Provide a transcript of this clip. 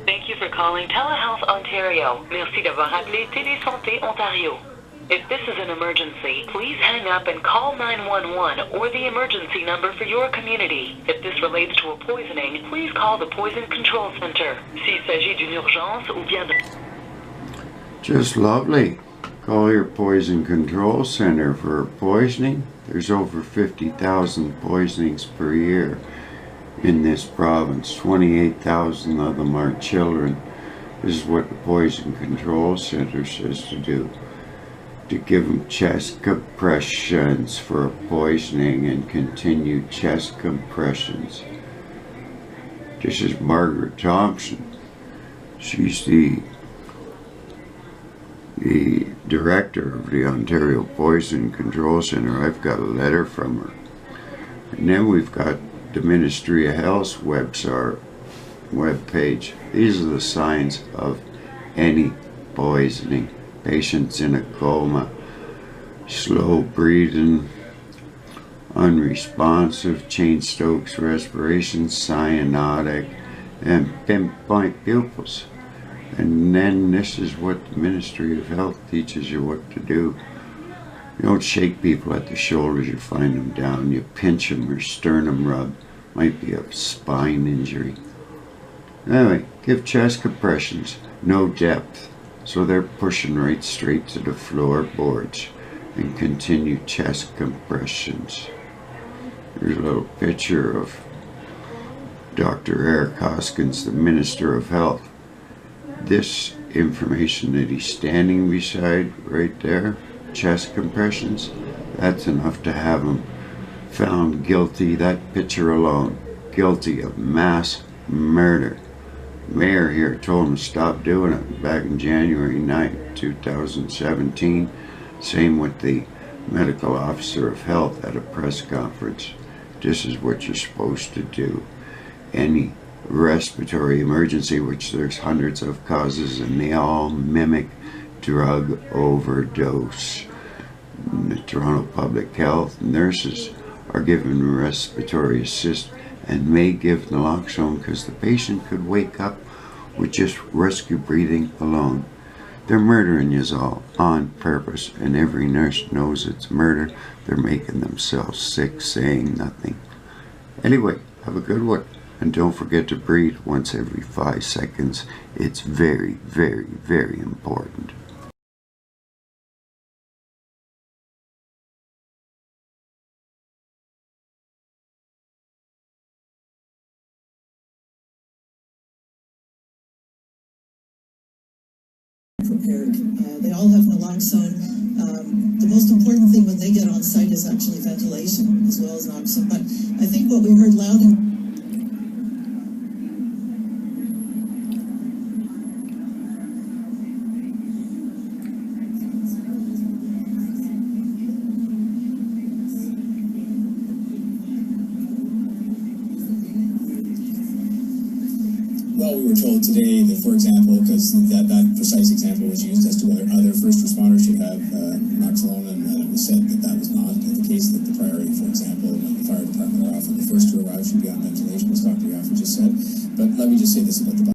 Thank you for calling Telehealth Ontario. Merci d'avoir appelé Télésanté Ontario. If this is an emergency, please hang up and call 911 or the emergency number for your community. If this relates to a poisoning, please call the Poison Control Center. S'il s'agit d'une urgence ou bien de... Just lovely. Call your Poison Control Center for poisoning. There's over 50,000 poisonings per year in this province. 28,000 of them are children. This is what the Poison Control Center says to do. To give them chest compressions for poisoning and continued chest compressions. This is Margaret Thompson. She's the director of the Ontario Poison Control Center. I've got a letter from her. And then we've got the Ministry of Health's webpage. These are the signs of any poisoning. Patients in a coma, slow breathing, unresponsive, Cheyne-Stokes respiration, cyanotic, and pinpoint pupils. And then this is what the Ministry of Health teaches you what to do. You don't shake people at the shoulders, you find them down. You pinch them or sternum rub. Might be a spine injury. Anyway, give chest compressions, no depth. So they're pushing right straight to the floorboards and continue chest compressions. Here's a little picture of Dr. Eric Hoskins, the Minister of Health. This information that he's standing beside right there, chest compressions, that's enough to have him found guilty, that picture alone, guilty of mass murder. Mayor here told him to stop doing it back in January 9th, 2017. Same with the medical officer of health at a press conference. This is what you're supposed to do. Any respiratory emergency, which there's hundreds of causes, and they all mimic drug overdose. The Toronto Public Health nurses are given respiratory assist and may give naloxone because the patient could wake up with just rescue breathing alone. They're murdering you all on purpose, and every nurse knows it's murder. They're making themselves sick saying nothing. Anyway, have a good one, and don't forget to breathe once every 5 seconds. It's very, very, very important. Prepared. They all have naloxone. The most important thing when they get on site is actually ventilation as well as naloxone. But I think what we heard loud and well, we were told today that, for example, because that precise example was used as to whether other first responders should have naloxone, and it was said that that was not the case, that the priority, for example, when the fire department are often the first to arrive, should be on ventilation, as Dr. Yaffe just said. But let me just say this about the